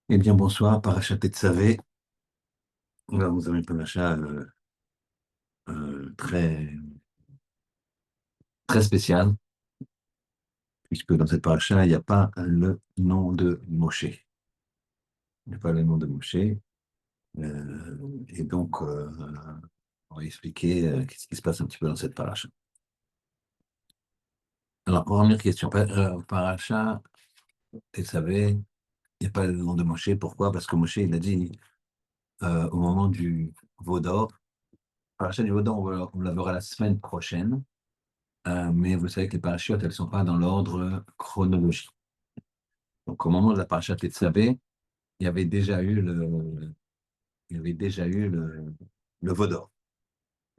Eh bien, bonsoir, Parachat Tetzavé. Là, vous avez une paracha très, très spéciale, puisque dans cette paracha, il n'y a pas le nom de Moshe. Il n'y a pas le nom de Moshe. Et donc, on va expliquer qu'est-ce qui se passe un petit peu dans cette paracha. Alors, première question. Paracha Tetzavé, il n'y a pas le nom de Moshe. Pourquoi? Parce que Moshe, il a dit au moment du Vaudor, paracha du Vaudor, on la verra la semaine prochaine. Mais vous savez que les parachutes, elles ne sont pas dans l'ordre chronologique. Donc, au moment de la parachute Tetzaveh, il y avait déjà eu il y avait déjà eu le Vaudor.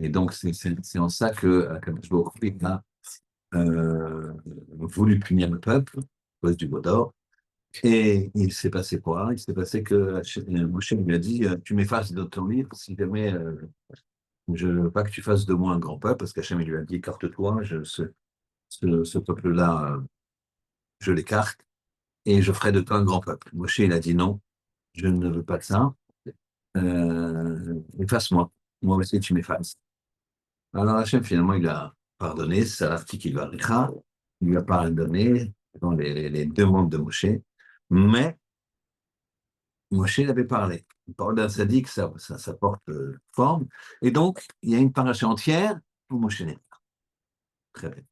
Et donc, c'est en ça que Akadosh Baruch Hu a voulu punir le peuple à cause du Vaudor. Et il s'est passé quoi? Il s'est passé que Moshe lui a dit tu m'effaces de ton livre si jamais je ne veux pas que tu fasses de moi un grand peuple, parce qu'Hachem il lui a dit écarte-toi, ce peuple-là, je l'écarte. Et je ferai de toi un grand peuple. Moshe, il a dit non, je ne veux pas de ça. Efface-moi. Moi aussi, tu m'effaces. Alors Hachem, finalement, il a pardonné, c'est l'article qu'il va il lui a pardonné dans les demandes de Moshe. Mais Moshe, il avait parlé. Une parole d'un sadique, ça porte forme. Et donc, il y a une paracha entière où Moshe n'est pas. Très bien.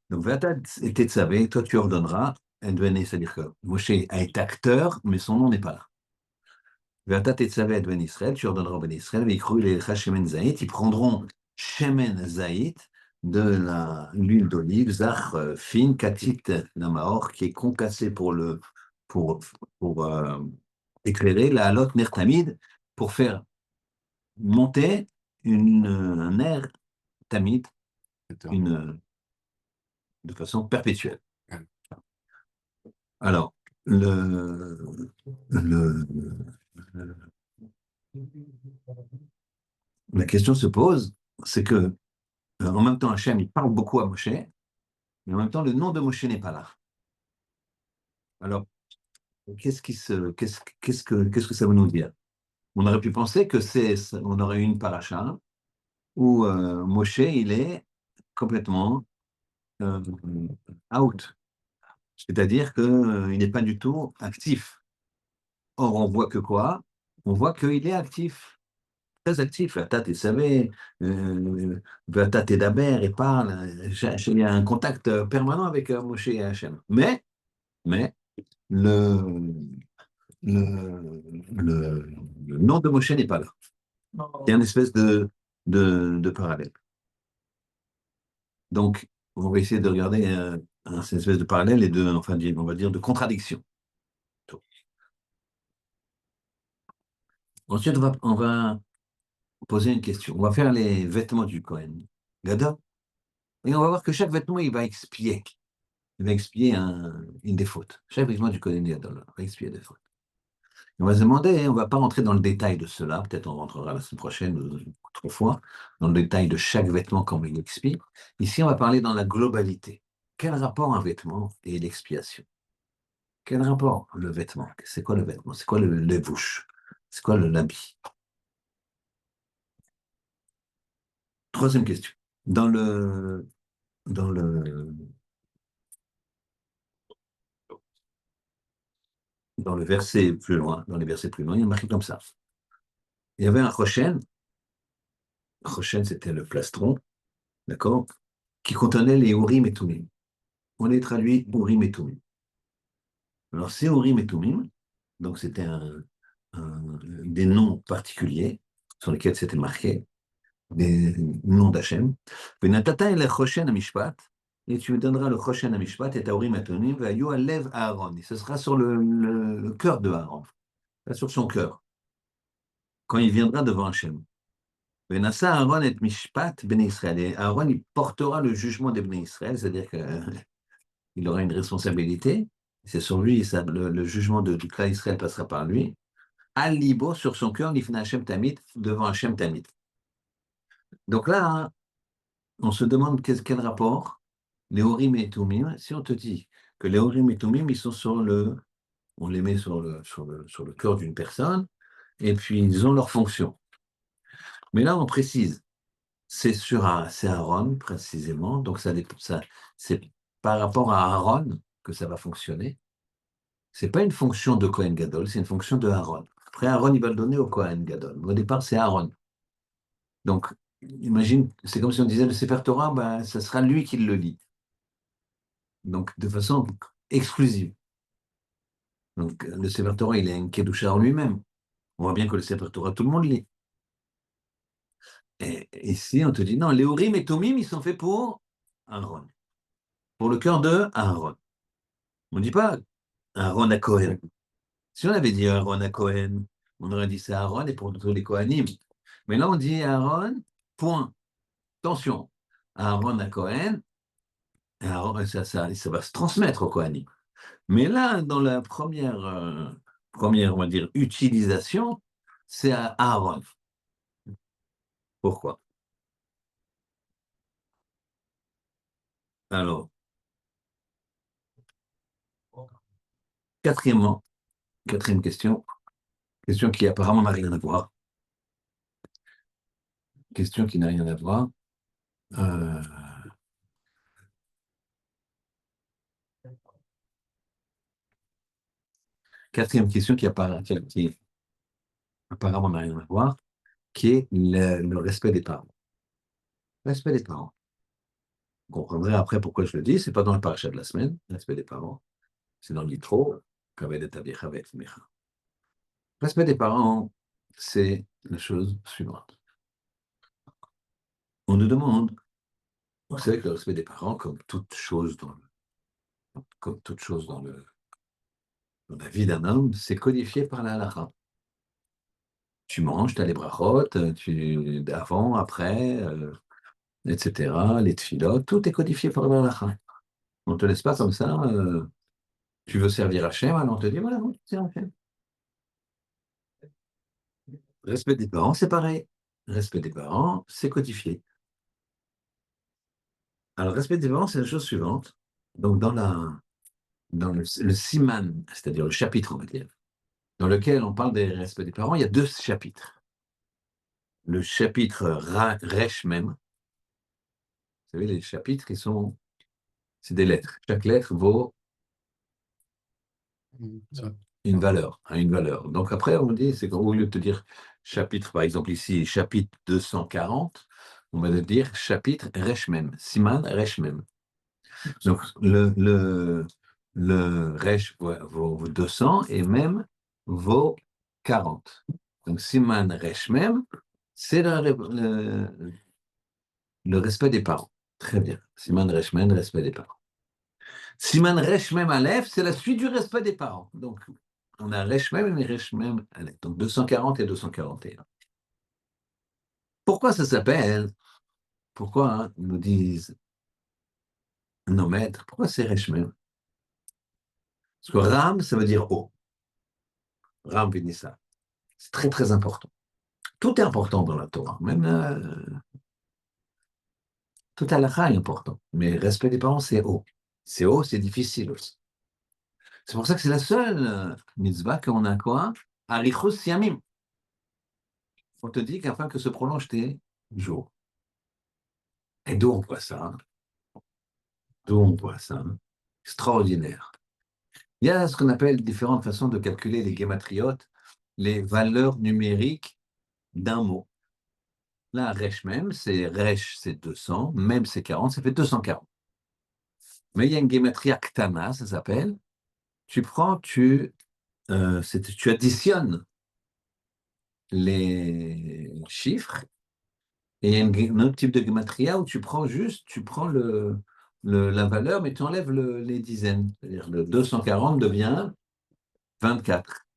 Donc, Vatat et Tetzavé, toi, tu ordonneras, c'est-à-dire que Moshe a été acteur, mais son nom n'est pas là. Ve'ata tetzavé et ben Israël, tu ordonneras au ben Israël, ve'ikru lecha shemen zayit, ils prendront shemen zayit, de l'huile d'olive, zach fine, katit namaor, qui est concassée pour, pour éclairer la halot ner pour faire monter un air tamid, une, de façon perpétuelle. Alors, le, la question se pose, c'est que en même temps, Hachem, il parle beaucoup à Moshe, mais en même temps, le nom de Moshe n'est pas là. Alors, qu'est-ce que ça veut nous dire? On aurait pu penser que on aurait eu une paracha où Moshe, il est complètement euh, out. C'est-à-dire qu'il n'est pas du tout actif. Or, on voit que quoi? On voit qu'il est actif, très actif. Vatat et Savé, Vatat et Daber, et parle. Il y a un contact permanent avec Moshe et Hachem. Mais le, le nom de Moshe n'est pas là. Il y a une espèce de parallèle. Donc, on va essayer de regarder cette espèce de parallèle et enfin, on va dire de contradiction. Ensuite, on va poser une question. On va faire les vêtements du Kohen Gadol, et on va voir que chaque vêtement, il va expier. Il va expier une des fautes. Chaque vêtement du Kohen Gadol va expier des fautes. On va se demander, on ne va pas rentrer dans le détail de cela, peut-être on rentrera la semaine prochaine ou une autre fois, dans le détail de chaque vêtement, comment il expie. Ici, on va parler dans la globalité. Quel rapport un vêtement et l'expiation? Quel rapport le vêtement? C'est quoi le vêtement? C'est quoi le levush? C'est quoi l'habit? Troisième question. Dans le, dans le, dans le verset plus loin, dans les versets plus loin, il y a marqué comme ça. Il y avait un Rochen, c'était le plastron, d'accord, qui contenait les Urim et Tumim. On les traduit Urim et Tumim. Alors, ces Urim et Tumim, donc c'était des noms particuliers sur lesquels c'était marqué, des noms d'Hachem. Venatata el Choshen Amishpat, et tu me donneras le Choshen Amishpat et ta Urim et Tumim, ve'ayu alev Aaron. Et ce sera sur le cœur de Aaron, sur son cœur, quand il viendra devant Hachem. Venassa Aaron et Mishpat ben Israël. Et Aaron, il portera le jugement des ben Israël, c'est-à-dire qu'il aura une responsabilité. C'est sur lui, le jugement du clan Israël passera par lui. Al-Libo, sur son cœur, Nifna Hashem Tamid, devant Hashem Tamid. Donc là, hein, on se demande quel rapport les Horim et Tumim, si on te dit que les Horim et Tumim, ils sont sur on les met sur le cœur d'une personne, et puis ils ont leur fonction. Mais là, on précise, c'est Aaron précisément, donc c'est par rapport à Aaron que ça va fonctionner. C'est pas une fonction de Kohen Gadol, c'est une fonction de Aaron. Après, Aaron, il va le donner au Kohen Gadol. Au départ, c'est Aaron. Donc, imagine, c'est comme si on disait le Sefer Torah, ben, ça sera lui qui le lit. Donc, de façon exclusive. Donc, le Sefer Torah, il est un Kedusha en lui-même. On voit bien que le Sefer Torah, tout le monde lit. Et ici, on te dit, non, les Urim et Tomim, ils sont faits pour Aaron. Pour le cœur de Aaron. On ne dit pas Aaron à Cohen. Si on avait dit Aaron à Cohen, on aurait dit c'est Aaron et pour tous les Kohanim. Mais là, on dit Aaron, point. Attention, Aaron à Cohen, Aaron, ça va se transmettre au Kohanim. Mais là, dans la première, on va dire, utilisation, c'est à Aaron. Pourquoi? Alors, quatrièmement, quatrième question qui apparemment n'a rien à voir. Question qui n'a rien à voir. Euh, Quatrième question qui apparemment n'a rien à voir, qui est le respect des parents. Respect des parents. Vous comprendrez après pourquoi je le dis, c'est pas dans le parachat de la semaine, respect des parents, c'est dans le Yitro, Kaved et Avicha ve'et Imecha. Respect des parents, c'est la chose suivante. On nous demande, vous savez que le respect des parents, comme toute chose dans la vie d'un homme, c'est codifié par la halakha. Tu manges, tu as les brachot, avant, après, etc., les tfilot, tout est codifié par la halakha. On ne te laisse pas comme ça, tu veux servir Hachem, alors on te dit, voilà, bon, c'est Hachem. Respect des parents, c'est pareil. Respect des parents, c'est codifié. Alors, respect des parents, c'est la chose suivante. Donc, dans le siman, c'est-à-dire le chapitre, on va dire, dans lequel on parle des respects des parents, il y a deux chapitres. Le chapitre Resh Mem, vous savez, les chapitres, c'est des lettres. Chaque lettre vaut une valeur, hein, une valeur. Donc après, on dit, c'est qu'au lieu de te dire chapitre, par exemple ici, chapitre 240, on va te dire chapitre Resh Mem, Siman Resh Mem. Donc le Resh vaut 200 et Mem vaut 40. Donc Siman Resh Mem, c'est le respect des parents. Très bien. Siman Resh Mem, respect des parents. Siman Resh Mem Aleph, c'est la suite du respect des parents. Donc on a Resh Mem et Resh Mem Aleph. Donc 240 et 241. Pourquoi ça s'appelle? Pourquoi ils nous disent nos maîtres? Pourquoi c'est Resh Mem? Parce que Ram, ça veut dire haut. Ram Vinissa. C'est très très important. Tout est important dans la Torah. Même tout halakha est important. Mais respect des parents, c'est haut. C'est haut, c'est difficile aussi. C'est pour ça que c'est la seule mitzvah qu'on a quoi? Arichos Yamim. On te dit qu'afin que se prolongent tes jours. Et d'où on voit ça? D'où on voit ça? Extraordinaire. Il y a ce qu'on appelle différentes façons de calculer les gématriotes, les valeurs numériques d'un mot. Là, Resh, c'est 200, même c'est 40, ça fait 240. Mais il y a une gématria ktana, ça s'appelle. Tu additionnes les chiffres et il y a un autre type de gématria où tu prends la valeur, mais tu enlèves les dizaines. C'est-à-dire le 240 devient 24.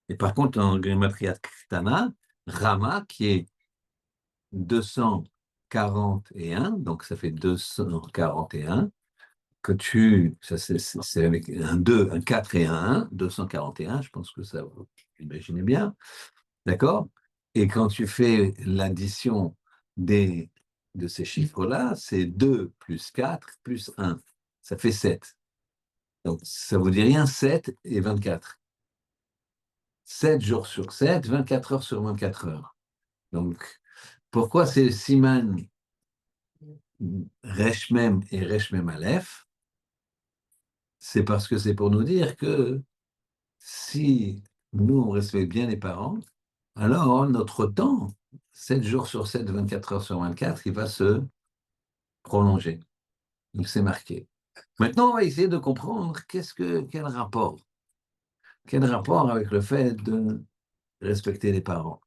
Et par contre, en gématria ktana, Rama, qui est 241, donc ça fait 241, ça c'est avec un 2, un 4 et un 1, 241, je pense que ça, vous imaginez bien, d'accord? Et quand tu fais l'addition de ces chiffres-là, c'est 2 plus 4 plus 1, ça fait 7. Donc, ça vous dit rien, 7 et 24. 7 jours sur 7, 24 heures sur 24 heures. Donc, pourquoi c'est Siman Resh Mem et Resh Mem Aleph? C'est parce que c'est pour nous dire que si nous, on respecte bien les parents, alors notre temps, 7 jours sur 7, 24 heures sur 24, il va se prolonger. Donc, c'est marqué. Maintenant, on va essayer de comprendre quel rapport? Quel rapport avec le fait de respecter les parents?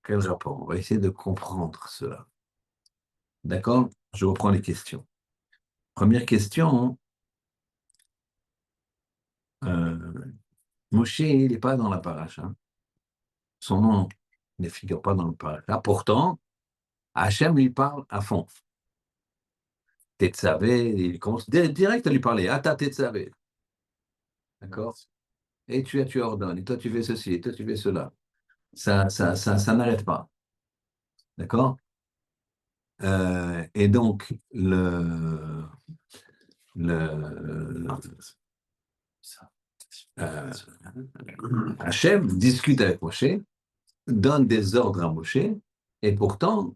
Quel rapport? On va essayer de comprendre cela. D'accord? Je reprends les questions. Première question, Moshe, il n'est pas dans la paracha. Son nom ne figure pas dans le paracha. Pourtant, Hachem lui parle à fond. Tetzavé, il commence direct à lui parler. Ata Tetzavé. D'accord? Et tu ordonnes, et toi tu fais ceci, et toi tu fais cela. Ça n'arrête pas. D'accord? Et donc, le, euh, Hachem discute avec Moshe, donne des ordres à Moshe, et pourtant,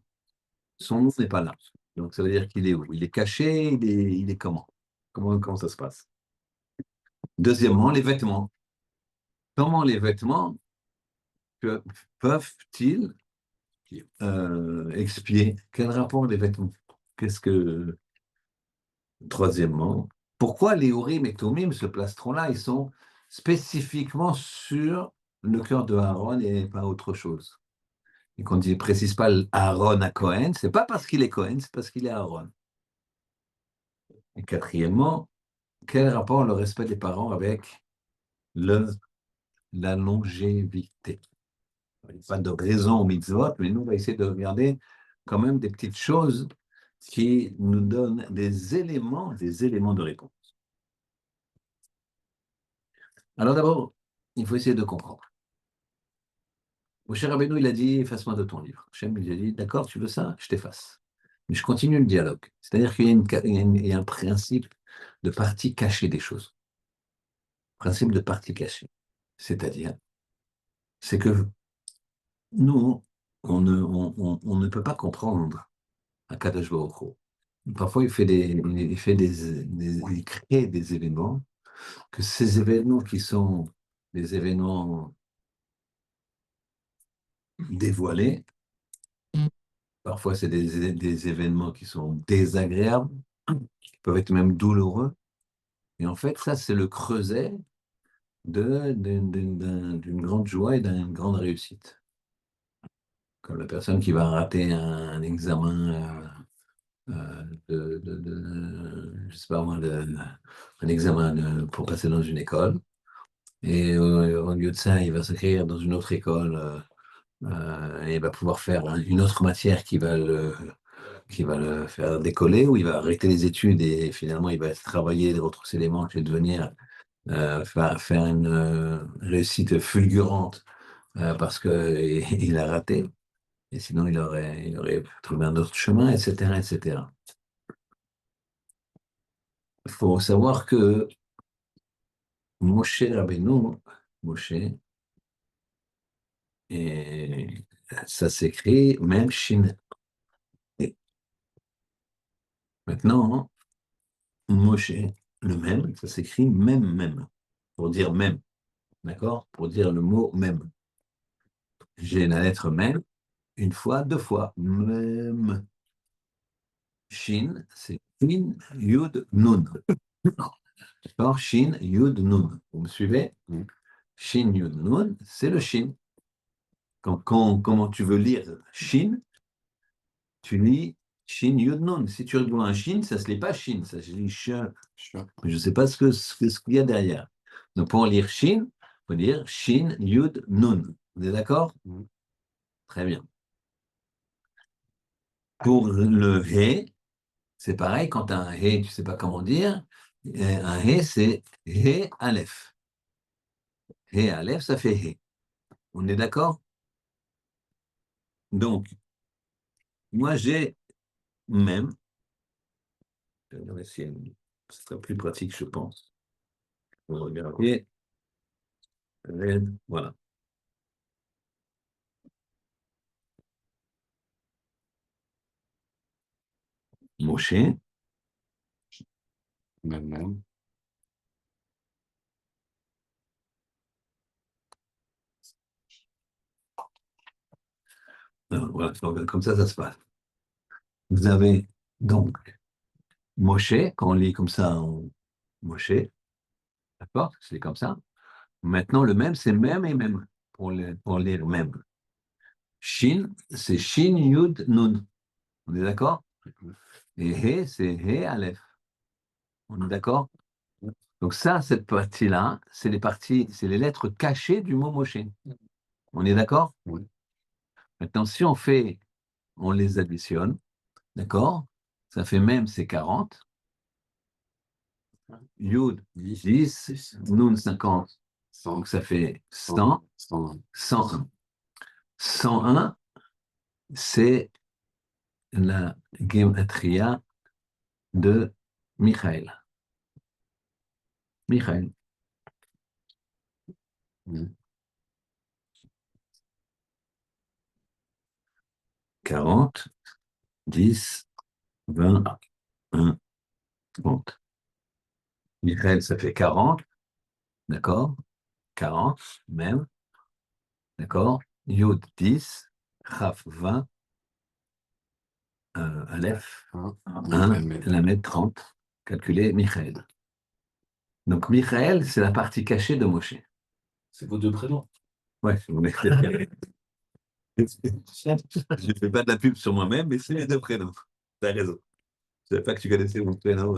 son nom n'est pas là. Donc, ça veut dire qu'il est où? Il est caché, il est comment? Comment ça se passe? Deuxièmement, les vêtements. Comment les vêtements peuvent-ils expier? Quel rapport les vêtements? Qu'est-ce que... Troisièmement, pourquoi les Urim et Tumim, ce plastron-là, ils sont spécifiquement sur le cœur de Aaron et pas autre chose? Et qu'on ne précise pas Aaron à Cohen, c'est pas parce qu'il est Cohen, c'est parce qu'il est Aaron. Et quatrièmement, quel rapport le respect des parents avec le, la longévité? Il n'y a pas de raison au mitzvot, mais nous, on va essayer de regarder quand même des petites choses qui nous donnent des éléments de réponse. Alors d'abord, il faut essayer de comprendre. Moshe Rabbeinu, il a dit, efface-moi de ton livre. Hachem, il a dit, d'accord, tu veux ça, je t'efface. Mais je continue le dialogue. C'est-à-dire qu'il y a un principe de partie cachée des choses. Principe de partie cachée. C'est-à-dire, c'est que nous, on ne peut pas comprendre un Kadosh Baruch Hu. Parfois, il crée des événements, que ces événements qui sont des événements dévoilés, parfois c'est des événements qui sont désagréables, qui peuvent être même douloureux. Et en fait, ça, c'est le creuset d'une grande joie et d'une grande réussite. Comme la personne qui va rater un examen je sais pas moi, un examen pour passer dans une école. Et au lieu de ça, il va s'inscrire dans une autre école et il va pouvoir faire une autre matière qui va le faire décoller, ou il va arrêter les études et finalement il va travailler, retrousser les manches et devenir faire une réussite fulgurante parce qu'il a raté. Et sinon, il aurait trouvé un autre chemin, etc., etc. Il faut savoir que Moshe Rabbeinu, Moshe, et ça s'écrit même Shin. Et maintenant, Moshe, le même, ça s'écrit même, pour dire même, d'accord? Pour dire le mot même. J'ai la lettre même, une fois, deux fois, même. Shin, c'est Shin, Yud, Nun. D'accord? Shin, Yud, Nun. Vous me suivez? Shin, Yud, Nun, c'est le Shin. Comment tu veux lire Shin, tu lis Shin Yud Nun. Si tu vois un Shin, ça ne se lit pas Shin, ça se lit Shin. Je ne sais pas ce qu'il y a derrière. Donc pour lire Shin, il faut dire Shin Yud Nun. Vous êtes d'accord? Très bien. Pour le He, c'est pareil, quand tu as un He, tu ne sais pas comment dire. Un He, c'est He Aleph. He Aleph, ça fait He. On est d'accord? Donc, moi j'ai même, je vais essayer, ce serait plus pratique, je pense. Vous regardez, voilà. Moshe, Même. voilà, donc, comme ça se passe. Vous avez donc Moshe, quand on lit comme ça, Moshe, d'accord? C'est comme ça. Maintenant, le même, c'est même et même, pour lire même. Shin, c'est Shin, Yud, Nun. On est d'accord? Et He, c'est He, Aleph. On est d'accord? Donc ça, cette partie-là, c'est les parties, c'est les lettres cachées du mot Moshe. On est d'accord? Oui. Maintenant, si on les additionne, d'accord? Ça fait même, c'est 40. Yud, 10, Nun, 50. Donc ça fait 100, 101. 101, c'est la gematria de Michael. Michael. Oui. 40, 10, 20, 1, 30. Michael, ça fait 40, d'accord? 40, même, d'accord? Yud, 10, Chaf, 20, Aleph, 1, Lamed, 30. Calculé, Michael. Donc, Michael, c'est la partie cachée de Moshe. C'est vos deux prénoms. Ouais, si vous voulez. Je ne fais pas de la pub sur moi-même, mais c'est les deux prénoms. Tu as raison. Je ne savais pas que tu connaissais mon prénom.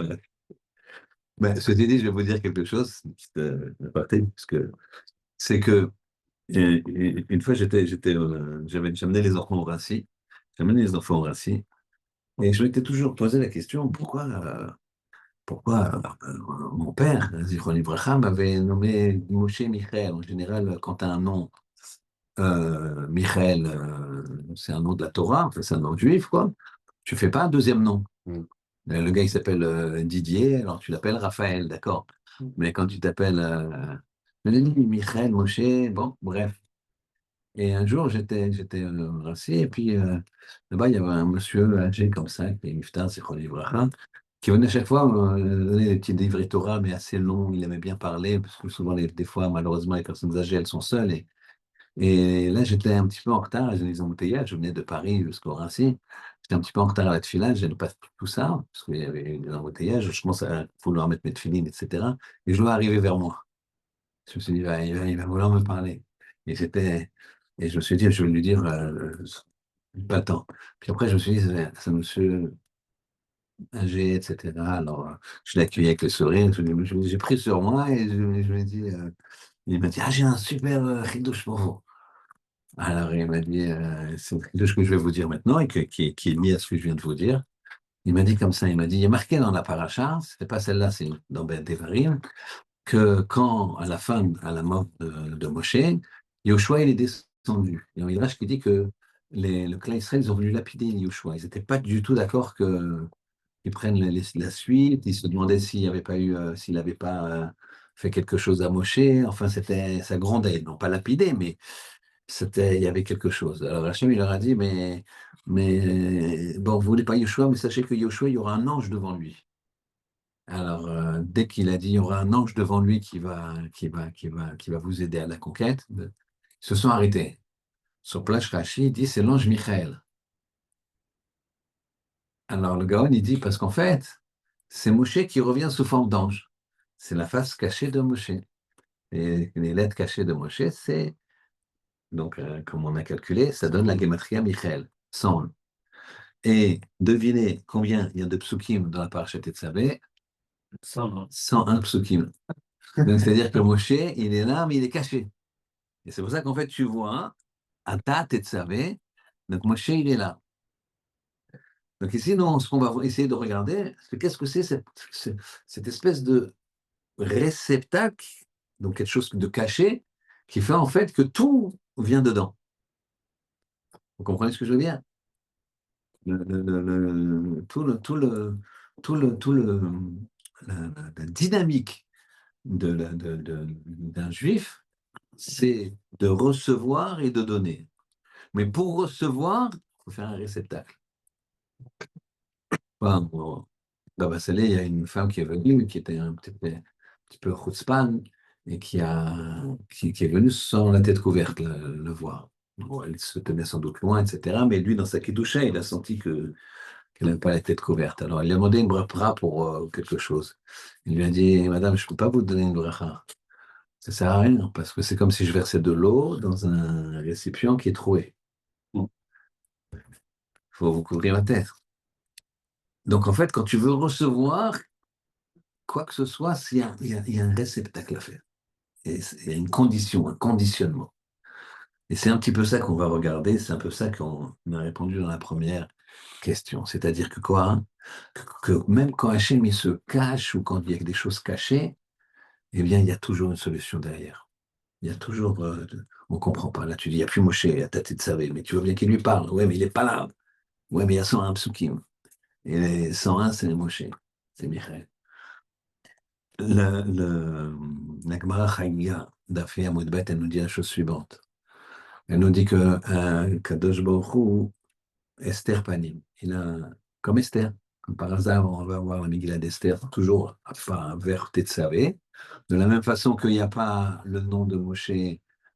Ben, ceci dit, je vais vous dire quelque chose, une petite aparté, parce que c'est que une fois, j'amenais les enfants au Rassi, j'amenais les enfants au Rassi, et je m'étais toujours posé la question, pourquoi mon père, Zichron Ibrahim, m'avait nommé Moshe Michael. En général, quand tu as un nom, Michael, c'est un nom de la Torah, enfin, c'est un nom juif, quoi. Tu fais pas un deuxième nom. Mm. Le gars, il s'appelle Didier, alors tu l'appelles Raphaël, d'accord. Mais quand tu t'appelles Michael, Moshe, bon, bref. Et un jour, j'étais assis, et puis là-bas, il y avait un monsieur âgé comme ça, qui est Miftar, c'est Ibrahim, qui venait chaque fois me donner des petits livres Torah, mais assez longs. Il aimait bien parler, parce que souvent, des fois, malheureusement, les personnes âgées, elles sont seules. Et là, j'étais un petit peu en retard, j'ai les embouteillages, je venais de Paris jusqu'au Rassi. J'étais un petit peu en retard à la tefila, je pas tout ça, parce qu'il y avait des embouteillages, je commence à vouloir mettre mes tefilines, etc. Et je dois arriver vers moi. Je me suis dit, il va vouloir me parler. Et et je me suis dit, je vais lui dire, pas le temps. Puis après, je me suis dit, c'est un monsieur âgé, etc. Alors, je l'ai accueilli avec le sourire, j'ai pris sur moi et je lui ai dit, il m'a dit, ah, j'ai un super chidouche pour vous. Alors, il m'a dit, c'est ce que je vais vous dire maintenant et qui est lié à ce que je viens de vous dire. Il m'a dit comme ça, il m'a dit, il y a marqué dans la paracha, c'était pas celle-là, c'est dans Ben Devarim, que quand, à la fin, à la mort de Moshe, Yoshua, il est descendu. Il y a un Midrash qui dit que le clan Israël, ils ont voulu lapider Yoshua. Ils n'étaient pas du tout d'accord qu'ils prennent la suite. Ils se demandaient s'il n'avait pas fait quelque chose à Moshe. Enfin, c'était sa grande aide. Non pas lapidé, mais il y avait quelque chose. Alors Hachem, il leur a dit, mais bon, vous voulez pas Yoshua, mais sachez que Yoshua, il y aura un ange devant lui. Alors, dès qu'il a dit, il y aura un ange devant lui qui va vous aider à la conquête, ils se sont arrêtés. Sur place, Rashi, il dit, c'est l'ange Michael. Alors, le Gaon, il dit, parce qu'en fait, c'est Moshe qui revient sous forme d'ange. C'est la face cachée de Moshe. Et les lettres cachées de Moshe, c'est, donc, comme on a calculé, ça donne la gematria Michael, 100. Et devinez combien il y a de psukim dans la parashat Tetzavé? 101 psukim. Donc, c'est-à-dire que Moshe, il est là, mais il est caché. Et c'est pour ça qu'en fait, tu vois, Ata Tetzavé, donc Moshe, il est là. Donc ici, nous, ce qu'on va essayer de regarder, c'est qu'est-ce que c'est cette espèce de réceptacle, donc quelque chose de caché, qui fait en fait que tout vient dedans. Vous comprenez ce que je veux dire? Tout le, tout le, tout le, tout le, la dynamique d'un juif, c'est de recevoir et de donner. Mais pour recevoir, il faut faire un réceptacle. Enfin, bon, Baba Saleh, il y a une femme qui est venue, qui était un petit peu chutzpan, et qui est venue sans la tête couverte le voir. Bon, elle se tenait sans doute loin, etc. Mais lui, dans sa kidoucha, il a senti qu'elle n'avait pas la tête couverte. Alors, il lui a demandé une bracha pour quelque chose. Il lui a dit, Madame, je ne peux pas vous donner une bracha. Ça ne sert à rien, parce que c'est comme si je versais de l'eau dans un récipient qui est troué. Mm. Il faut vous couvrir la tête. Donc, en fait, quand tu veux recevoir quoi que ce soit, il y a un réceptacle à faire. Et il y a une condition, un conditionnement. Et c'est un petit peu ça qu'on va regarder, c'est un peu ça qu'on a répondu dans la première question. C'est-à-dire que quoi, hein, que même quand Hachem il se cache ou quand il y a des choses cachées, eh bien, il y a toujours une solution derrière. Il y a toujours, on ne comprend pas. Là, tu dis, il n'y a plus Moshe, il y a Tati de Savé, mais tu vois bien qu'il lui parle. Ouais, mais il n'est pas là. Ouais, mais il y a 101 psukim. Et les 101, c'est les Moshe, c'est Michael. La Gemara Chagiga d'Afia Moudbet, elle nous dit la chose suivante. Elle nous dit que Kadosh Baruch Hu, Esther Panim, il a, comme Esther, comme par hasard, on va voir la Megillah d'Esther, toujours enfin, vers Tetzavé. De la même façon qu'il n'y a pas le nom de Moshe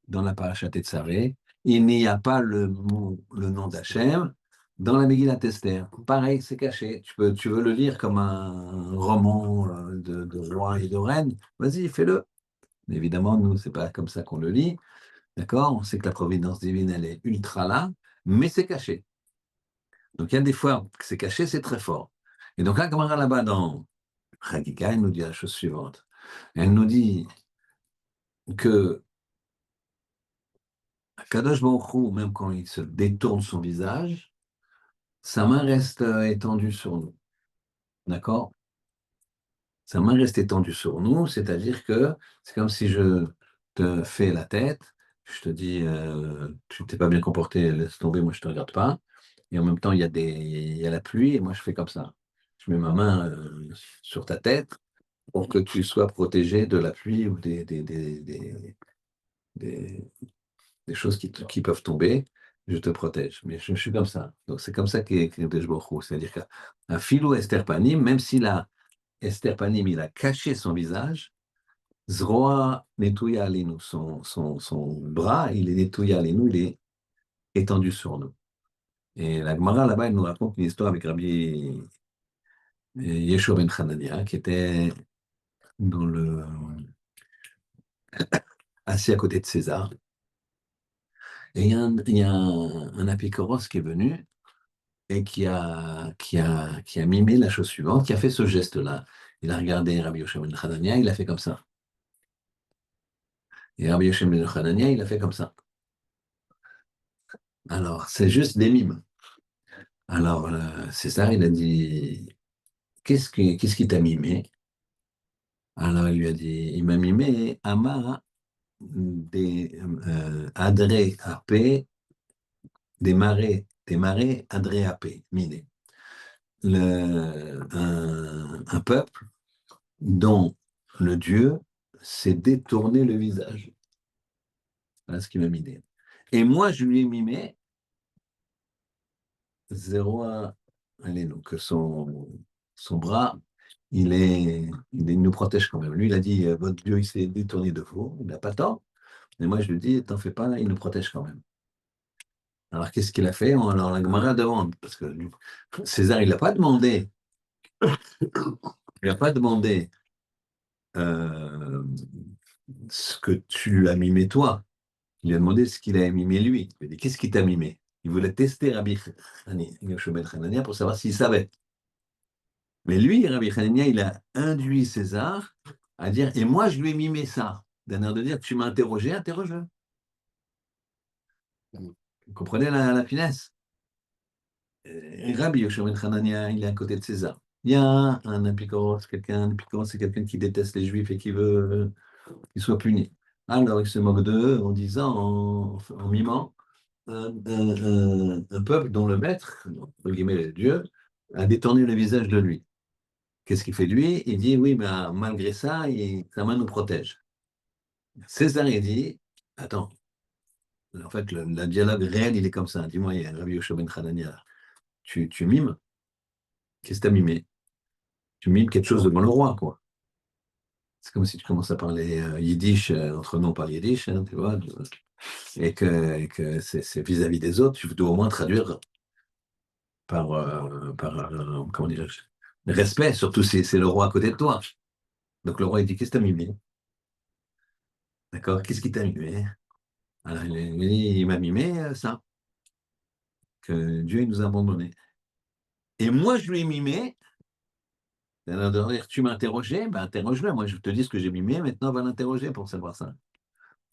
dans la paracha Tetzavé, il n'y a pas le nom d'Hachem dans la Megillah d'Esther. Pareil, c'est caché. Tu veux le lire comme un roman de roi et de reine, vas-y, fais-le. Mais évidemment, nous, c'est pas comme ça qu'on le lit. D'accord? On sait que la providence divine, elle est ultra là, mais c'est caché. Donc il y a des fois que c'est caché, c'est très fort. Et donc là, Gemara là-bas dans Chagiga, elle nous dit la chose suivante. Elle nous dit que Kadosh Baruch Hu, même quand il se détourne son visage, sa main reste étendue sur nous. D'accord? Sa main reste étendue sur nous, c'est-à-dire que c'est comme si je te fais la tête, je te dis, tu t'es pas bien comporté, laisse tomber, moi je te regarde pas. Et en même temps, il y a la pluie, et moi je fais comme ça. Je mets ma main sur ta tête pour que tu sois protégé de la pluie ou des- des choses qui peuvent tomber. Je te protège. Mais je suis comme ça. Donc c'est comme ça qu'est Kadosh Baruch Hu. C'est-à-dire qu'un philo Esther Panim, même si la Esther Panim, il a caché son visage, Zroa netouya alinu, son bras, il est netouya alinu, il est étendu sur nous. Et la Gemara là-bas, elle nous raconte une histoire avec Rabbi Yeshua ben Hanania, qui était dans assis à côté de César. Et il y a un apikoros qui est venu et qui a mimé la chose suivante, qui a fait ce geste-là. Il a regardé Rabbi Yeshua ben Hanania, il a fait comme ça. Et Rabbi Yeshua ben Hanania, il a fait comme ça. Alors, c'est juste des mimes. Alors, César, il a dit, qu'est-ce qui t'a mimé? Alors, il lui a dit, il m'a mimé Ama Adré AP, des marais Adré AP, mine. Un peuple dont le Dieu s'est détourné le visage. Voilà ce qu'il m'a miné. Et moi, je lui ai mimé 0 allez, donc son bras, il nous protège quand même. Lui, il a dit, votre Dieu, il s'est détourné de vous, il n'a pas tort. Mais moi, je lui dis, t'en fais pas, il nous protège quand même. Alors, qu'est-ce qu'il a fait? Alors, la Gemara demande, parce que César, il n'a pas demandé, il n'a pas demandé euh, ce que tu as mimé toi. Il lui a demandé ce qu'il a mimé lui. Il a dit, qu'est-ce qui t'a mimé? Il voulait tester Rabbi Yoshua ben Hanania pour savoir s'il savait. Mais lui, Rabbi Hanania, il a induit César à dire, et moi, je lui ai mimé ça. D'un air de dire, tu m'as interrogé, interroge-le. Vous comprenez la finesse? Rabbi Yoshua ben Hanania, il est à côté de César. Il y a un apicoros, un apicoros, c'est quelqu'un qui déteste les Juifs et qui veut qu'ils soient punis. Alors, il se moque d'eux en disant, en mimant, un peuple dont le maître, entre guillemets Dieu, a détourné le visage de lui. Qu'est-ce qu'il fait lui? Il dit, oui, mais malgré ça, sa main nous protège. César, il dit, attends, en fait, le dialogue réel, il est comme ça. Dis-moi, il y a Rabbi Yoshua ben Hanania, tu mimes? Qu'est-ce que tu as mimé? Tu mimes quelque chose devant le roi, quoi. C'est comme si tu commences à parler yiddish, entre nous on parle yiddish, hein, tu vois, et que c'est vis-à-vis des autres, tu dois au moins traduire par comment dirais-je, respect, surtout si c'est le roi à côté de toi. Donc le roi, il dit, qu'est-ce que t'as mimé? D'accord? Qu'est-ce qui t'a mimé? Alors, il m'a mimé ça, que Dieu il nous a abandonnés. Et moi, je lui ai mimé, alors, de dire, tu m'as interrogé, ben interroge-le. Moi, je te dis ce que j'ai mimé, maintenant, on va l'interroger pour savoir ça.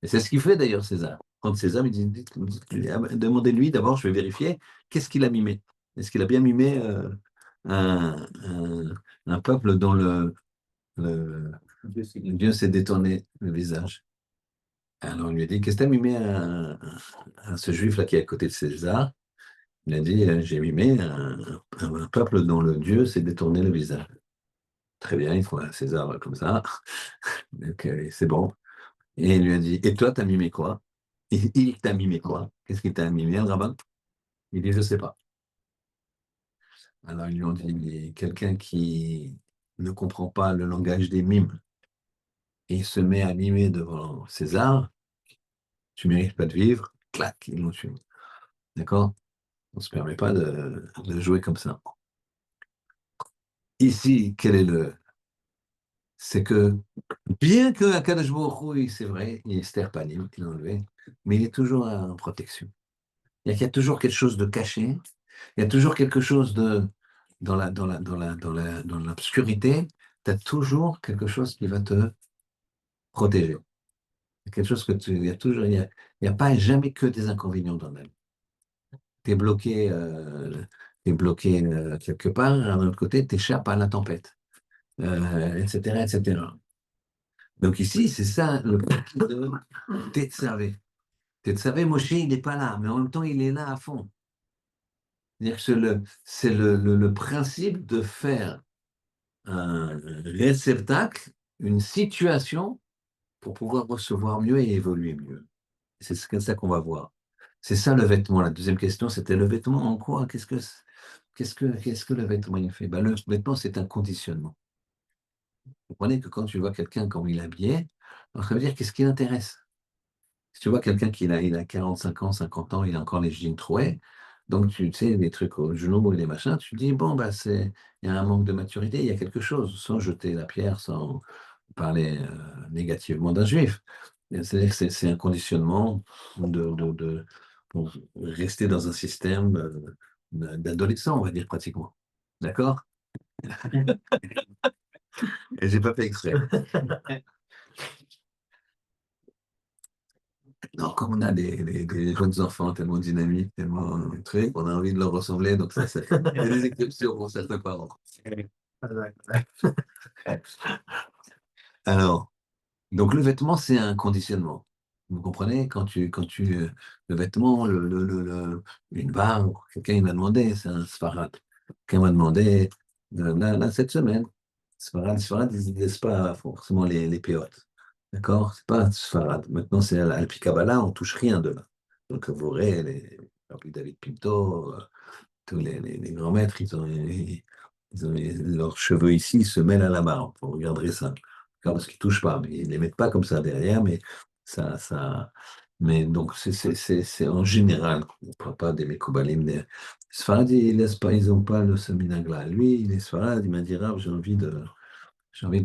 Et c'est ce qu'il fait d'ailleurs, César. Quand César, il dit, demandez-lui d'abord, je vais vérifier, qu'est-ce qu'il a mimé? Est-ce qu'il a bien mimé un, un- un peuple dont Dieu s'est détourné le visage? Alors, on lui a dit, qu'est-ce que tu as mimé à ce juif-là qui est à côté de César? Il a dit, j'ai mimé un peuple dont le Dieu s'est détourné le visage. Très bien, il faut un César comme ça. Donc, c'est bon. Et il lui a dit, et toi, t'as mimé quoi? Il t'a mimé quoi? Qu'est-ce qu'il t'a mimé, le rabbin? Il dit, je sais pas. Alors, ils lui ont dit, mais quelqu'un qui ne comprend pas le langage des mimes et il se met à mimer devant César, tu mérites pas de vivre. Clac, ils l'ont tué. D'accord? On ne se permet pas de jouer comme ça. Ici, quel est c'est que, bien que Akadosh Baruch Hu, c'est vrai, il est sterpanim, il l'a enlevé, mais il est toujours en protection. Il y a toujours quelque chose de caché, il y a toujours quelque chose dans l'obscurité, tu as toujours quelque chose qui va te protéger. Quelque chose il y a toujours, il y a pas jamais que des inconvénients dans la vie. Tu es bloqué, quelque part, d'un autre côté, tu échappes à la tempête, etc., etc. Donc ici, c'est ça le principe de Tetzavé. Tetzavé, Moshe, il n'est pas là, mais en même temps, il est là à fond. C'est-à-dire que c'est le principe de faire un réceptacle, une situation pour pouvoir recevoir mieux et évoluer mieux. C'est comme ça qu'on va voir. C'est ça le vêtement. La deuxième question, c'était le vêtement en quoi? Qu'est-ce que le vêtement il fait? Ben, le vêtement, c'est un conditionnement. Vous comprenez que quand tu vois quelqu'un comme il est habillé, alors ça veut dire qu'est-ce qui l'intéresse? Si tu vois quelqu'un il a 45 ans, 50 ans, il a encore les jeans troués, donc tu sais, les trucs aux genoux et les machins, tu te dis, bon, bah, il y a un manque de maturité, il y a quelque chose, sans jeter la pierre, sans parler négativement d'un juif. C'est-à-dire que c'est un conditionnement pour rester dans un système d'adolescent, on va dire pratiquement. D'accord? Et j'ai pas fait exprès. Non, comme on a des jeunes enfants tellement dynamiques, tellement trucs, on a envie de leur ressembler, donc ça, c'est il y a des exceptions pour certains parents. Alors, donc le vêtement, c'est un conditionnement. Vous comprenez? Le vêtement, une barre, quelqu'un il m'a demandé, c'est un sfarad. Quelqu'un m'a demandé, là, cette semaine, sfarad, ils ne laissent pas forcément les péotes. D'accord? C'est pas sfarad. Maintenant, c'est Alpi Kabbalah, on touche rien de là. Donc, vous verrez, Rabbi David Pinto, tous les grands maîtres, leurs cheveux ici se mêlent à la barbe. Vous regarderez ça. D'accord, parce qu'ils ne touchent pas, mais ils ne les mettent pas comme ça derrière, mais ça. Mais donc, c'est en général, on ne parle pas des Mekoubalim. Les Sfarad, ils laissent pas, ils n'ont pas le seminagla. Lui, les Sfarad, il m'a dit, Rav, j'ai envie de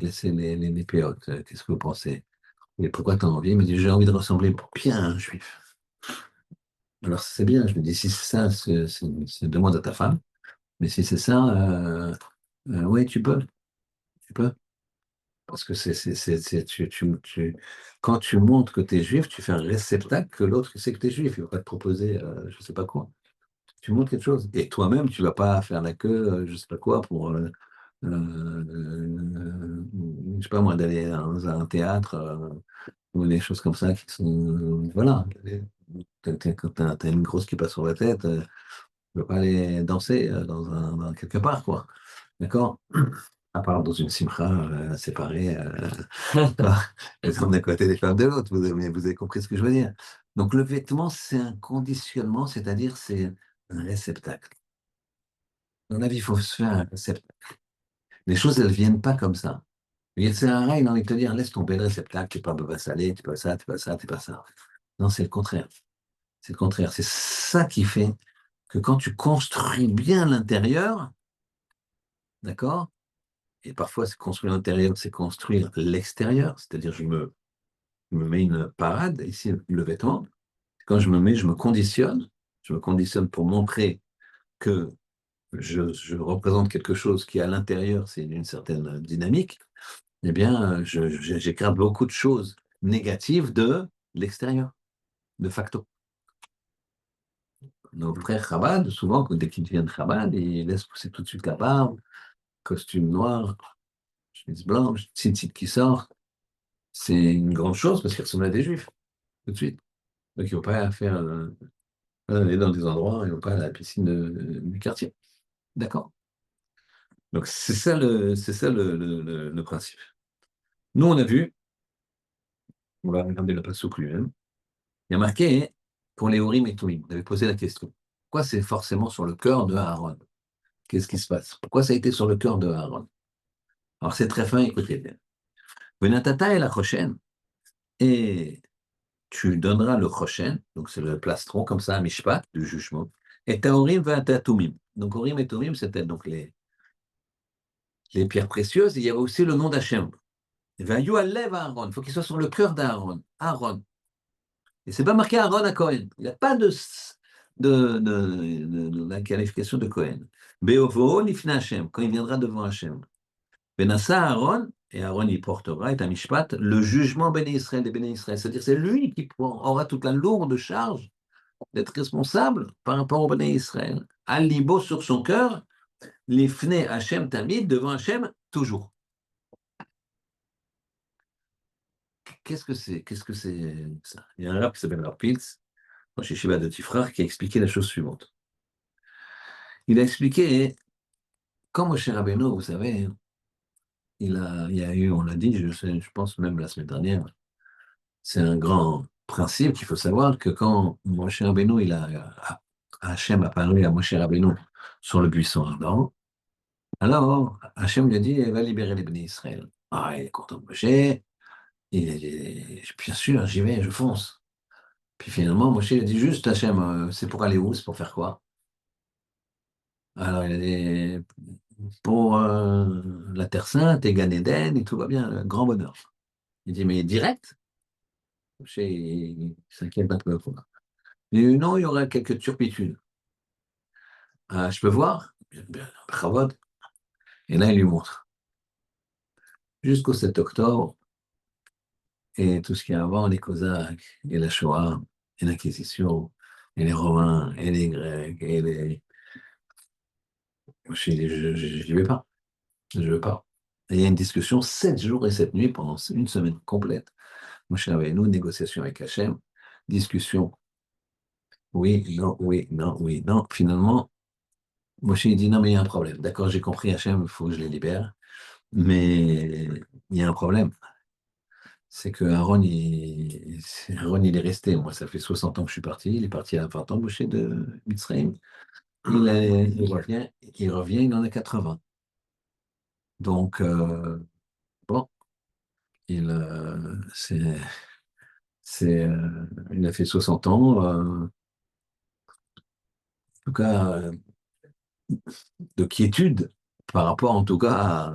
laisser les péotes. Qu'est-ce que vous pensez? Et pourquoi tu as envie? Il me dit, j'ai envie de ressembler bien à un juif. Alors, c'est bien. Je me dis, si c'est ça, demande à ta femme. Mais si c'est ça, oui, tu peux. Tu peux. Parce que quand tu montres que tu es juif, tu fais un réceptacle que l'autre sait que tu es juif. Il ne va pas te proposer je ne sais pas quoi. Tu montres quelque chose. Et toi-même, tu ne vas pas faire la queue, je ne sais pas quoi, pour, je ne sais pas moi, d'aller dans un théâtre ou des choses comme ça qui sont. Voilà. Quand tu as une grosse qui passe sur la tête, tu ne peux pas aller danser dans quelque part, quoi. D'accord? À part dans une simcha séparée, les hommes d'un côté, les femmes de l'autre. Vous avez compris ce que je veux dire. Donc le vêtement, c'est un conditionnement, c'est-à-dire c'est un réceptacle. Dans la vie, il faut se faire un réceptacle. Les choses, elles ne viennent pas comme ça. C'est un il a envie de te dire, laisse tomber le réceptacle, tu n'es pas beurre salé, tu n'es pas ça, tu n'es pas ça, tu n'es pas ça. Non, c'est le contraire. C'est le contraire. C'est ça qui fait que quand tu construis bien l'intérieur, d'accord? Et parfois, c'est construire l'intérieur, c'est construire l'extérieur. C'est-à-dire, je me mets une parade, ici, le vêtement. Quand je me mets, je me conditionne. Je me conditionne pour montrer que je représente quelque chose qui, à l'intérieur, c'est une certaine dynamique. Eh bien, j'écarte beaucoup de choses négatives de l'extérieur, de facto. Nos frères Chabad, souvent, dès qu'ils viennent Chabad, ils laissent pousser tout de suite la barbe, costume noir, chemise blanche, tzitzit qui sort. C'est une grande chose parce qu'ils ressemblent à des juifs, tout de suite. Donc, ils ne vont pas faire, aller dans des endroits, ils ne vont pas à la piscine du quartier. D'accord? Donc, c'est ça le principe. Nous, on a vu, on va regarder le passouk lui-même, il y a marqué pour les Urim et Tumim. On avait posé la question. Pourquoi c'est forcément sur le cœur de Aaron? Qu'est-ce qui se passe? Pourquoi ça a été sur le cœur de Aaron? Alors, c'est très fin, écoutez bien. Venatata et la Choshen, et tu donneras le Choshen, donc c'est le plastron, comme ça, à Mishpat, du jugement, et ta Urim va ta Tumim. Donc, Urim et Tumim, c'était donc les pierres précieuses, et il y avait aussi le nom d'Hachem. Vayu lève Aaron, il faut qu'il soit sur le cœur d'Aaron. Aaron. Et c'est pas marqué Aaron à Cohen. Il n'y a pas de la qualification de Cohen. Beovo nifna Hachem, quand il viendra devant Hachem. Benassa Aaron, et Aaron il portera, et à Mishpat, le jugement Béné Israël des Béné Israël. C'est-à-dire c'est lui qui aura toute la lourde charge d'être responsable par rapport au Béné Israël. Al-Libo sur son cœur, l'ifne Hachem Tamid, devant Hachem, toujours. Qu'est-ce que c'est ça? Il y a un rap qui s'appelle Rav Pilz, chez Shiva de Tifrach, qui a expliqué la chose suivante. Il a expliqué, quand Moshe Rabbeinu, vous savez, il y a eu, on l'a dit, je pense même la semaine dernière, c'est un grand principe qu'il faut savoir que quand Moshe Rabbeinu, Hachem a parlé à Moshe Rabbeinu sur le buisson ardent, alors Hachem lui a dit, elle va libérer les bénis Israël. Ah, il est content de Moshe, bien sûr, j'y vais, je fonce. Puis finalement, Moshe il a dit juste, Hachem, c'est pour aller où, c'est pour faire quoi? Alors il a dit, pour la Terre Sainte et Gan Eden, et tout va bien, grand bonheur. Il dit, mais direct? Moshe, il s'inquiète un peu. Quoi. Il dit, non, il y aura quelques turpitudes. Ah, je peux voir? Bien, Chavod. Et là, il lui montre. Jusqu'au 7 octobre, et tout ce qu'il y a avant, les Cosaques, et la Shoah, et l'Inquisition, et les Romains, et les Grecs, et les... Je n'y vais pas. Je ne veux pas. Et il y a une discussion 7 jours et 7 nuits pendant une semaine complète. Moshe Rabbeinu, négociation avec Hachem, discussion, oui, non, oui, non, oui, non. Finalement, Moshe il dit non, mais il y a un problème. D'accord, j'ai compris Hachem, il faut que je les libère. Mais il y a un problème. C'est que Aaron, il est resté. Moi, ça fait 60 ans que je suis parti. Il est parti à 20 ans, Moshe de Mitzrayim. Il revient, il en a 80. Donc, bon, il a fait 60 ans. En tout cas, de quiétude par rapport en tout cas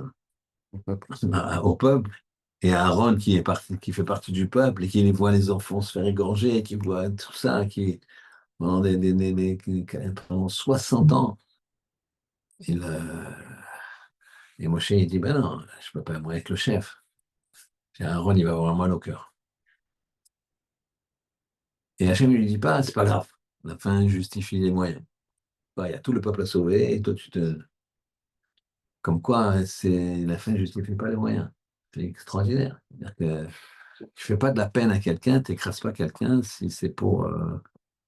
au peuple. Et à Aaron qui est parti, qui fait partie du peuple et qui voit les enfants se faire égorger, qui voit tout ça, qui pendant, pendant 60 ans, il, et Moshe il dit ben non, je peux pas moi être le chef. Et Aaron il va avoir mal au cœur. Et Hachem il lui dit pas c'est pas grave, la fin justifie les moyens. Bah, il y a tout le peuple à sauver et toi tu te comme quoi, c'est la fin ne justifie pas les moyens. C'est extraordinaire. C'est-à-dire que tu fais pas de la peine à quelqu'un, tu n'écrases pas quelqu'un si c'est pour,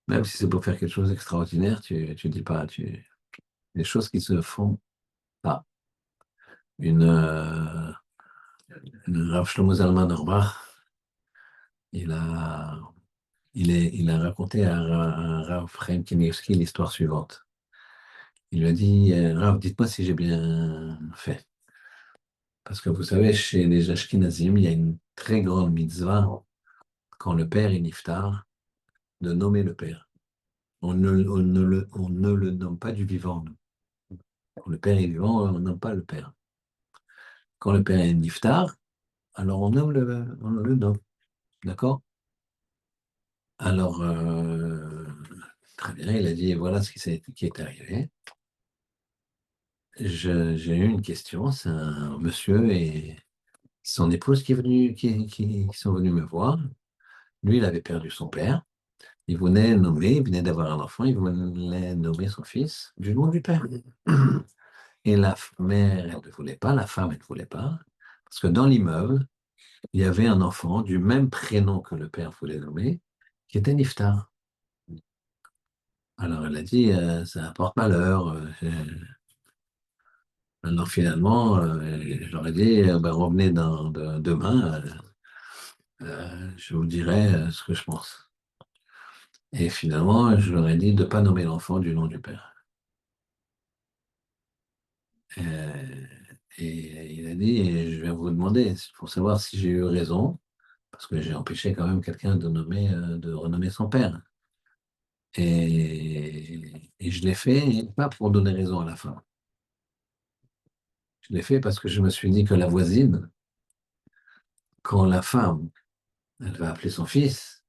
même si c'est pour faire quelque chose d'extraordinaire, tu dis pas, des choses qui se font pas. une, Rav Shlomo Zalman Auerbach, il a, il a raconté à Rav Chaim Kanievski l'histoire suivante. Il lui a dit, Rav, dites-moi si j'ai bien fait. Parce que vous savez, chez les Ashkenazim, il y a une très grande mitzvah quand le père est niftar, de nommer le père. On ne le nomme pas du vivant. Nous. Quand le père est vivant, on ne nomme pas le père. Quand le père est niftar, alors on le nomme. D'accord? Alors, très bien, il a dit, voilà ce qui est arrivé. J'ai eu une question, c'est un monsieur et son épouse qui sont venus me voir. Lui, il avait perdu son père. Il venait d'avoir un enfant, il voulait nommer son fils du nom du père. Et la mère, elle ne voulait pas, la femme, elle ne voulait pas, parce que dans l'immeuble, il y avait un enfant du même prénom que le père voulait nommer, qui était Niftar. Alors elle a dit, ça apporte malheur. Alors finalement, je leur ai dit, ben, revenez demain, je vous dirai ce que je pense. Et finalement, je leur ai dit de ne pas nommer l'enfant du nom du père. Euh, et il a dit, je vais vous demander pour savoir si j'ai eu raison, parce que j'ai empêché quand même quelqu'un de renommer son père. Et je l'ai fait, pas pour donner raison à la femme. Je l'ai fait parce que je me suis dit que la voisine, quand la femme, elle va appeler son fils,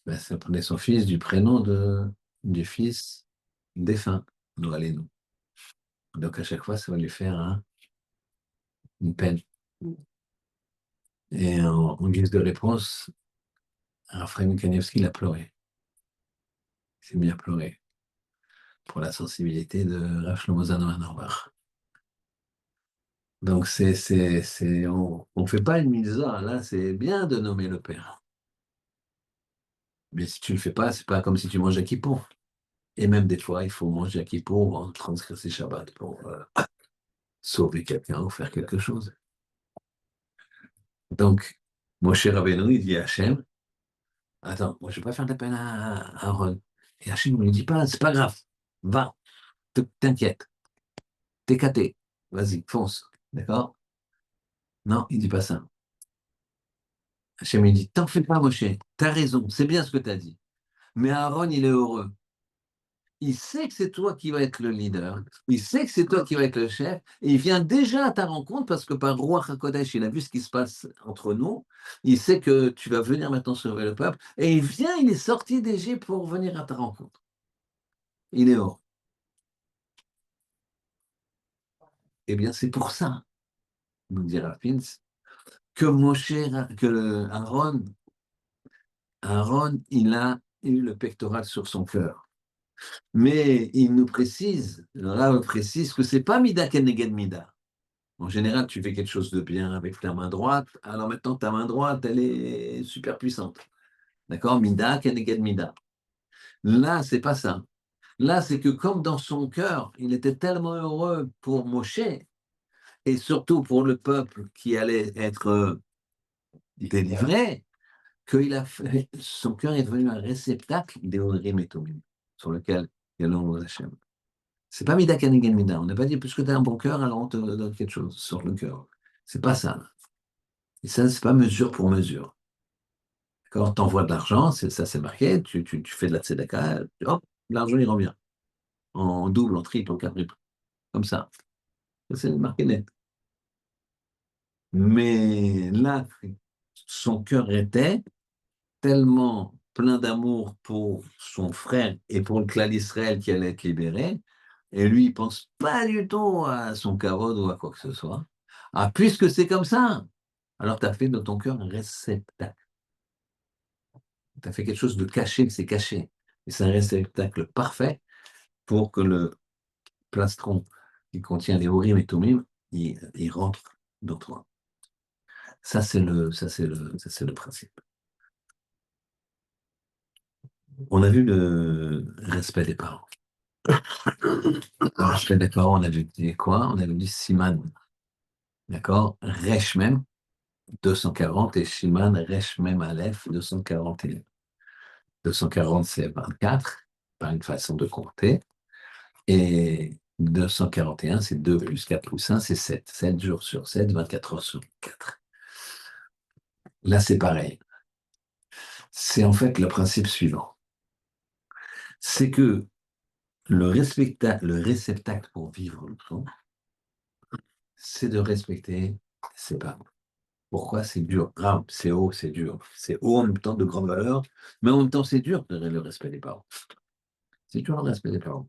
ben, ça prenait son fils du prénom du fils défunt, nous allons. Donc à chaque fois, ça va lui faire une peine. Et en guise de réponse, Raphaël Kanievski l'a pleuré. Il s'est mis à pleurer pour la sensibilité de Rav Shlomo Zalman Auerbach. Donc on ne fait pas une mitzvah. Là, c'est bien de nommer le père. Mais si tu ne le fais pas, c'est pas comme si tu manges à Kippour. Et même des fois, il faut manger à Kippour en transgresser Shabbat pour sauver quelqu'un ou faire quelque chose. Donc, Moshe Rabbeinu, il dit à Hachem, attends, moi je ne vais pas faire de la peine à Aaron. Et Hachem ne lui dit pas, c'est pas grave, va, t'inquiète, t'es caté, vas-y, fonce, d'accord? Non, il ne dit pas ça. Hachem lui dit, t'en fais pas, Moshe, t'as raison, c'est bien ce que t'as dit. Mais Aaron, il est heureux. Il sait que c'est toi qui vas être le leader. Il sait que c'est toi qui vas être le chef. Et il vient déjà à ta rencontre parce que par Roi HaKodesh, il a vu ce qui se passe entre nous. Il sait que tu vas venir maintenant sauver le peuple. Et il vient, il est sorti d'Égypte pour venir à ta rencontre. Il est hors. Eh bien, c'est pour ça, nous dira Pins, que Moshe, que Aaron, il a eu le pectoral sur son cœur. Mais il nous précise, le Rav précise que c'est pas Mida Keneged Mida. En général, tu fais quelque chose de bien avec ta main droite, alors maintenant ta main droite, elle est super puissante. D'accord? Mida, Keneged Mida. Là, c'est pas ça. Là, c'est que comme dans son cœur, il était tellement heureux pour Moshe, et surtout pour le peuple qui allait être délivré, son cœur est devenu un réceptacle des Orim et Tumim, sur lequel il y a l'ombre d'Hachem. C'est pas Mida Keneged Mida. On n'a pas dit, puisque tu as un bon cœur, alors on te donne quelque chose sur le cœur. C'est pas ça. Et ça, c'est pas mesure pour mesure. Quand tu envoies de l'argent, ça c'est marqué, tu fais de la tzedaka, hop, l'argent il revient. En double, en triple, en quadruple. Comme ça. Ça, c'est marqué net. Mais là, son cœur était tellement plein d'amour pour son frère et pour le clan d'Israël qui allait être libéré, et lui, il pense pas du tout à son kavod ou à quoi que ce soit. Ah, puisque c'est comme ça, alors tu as fait de ton cœur un réceptacle. Tu as fait quelque chose de caché, c'est caché. Et c'est un réceptacle parfait pour que le plastron qui contient les urim et tumim, il rentre dans toi. Ça, c'est le principe. On a vu le respect des parents. Le respect des parents, on avait dit quoi? On avait dit Siman. d'accord? Resh Mem, 240, et Shiman Resh Mem Aleph, 241. 240, c'est 24, par une façon de compter. Et 241, c'est 2 plus 4 plus 1, c'est 7. 7 jours sur 7, 24 heures sur 4. Là, c'est pareil. C'est en fait le principe suivant. C'est que le réceptacle pour vivre le temps, c'est de respecter ses parents. Pourquoi c'est dur? Grave, c'est haut, c'est dur. C'est haut en même temps de grande valeur, mais en même temps c'est dur le respect des parents. C'est dur le respect des parents.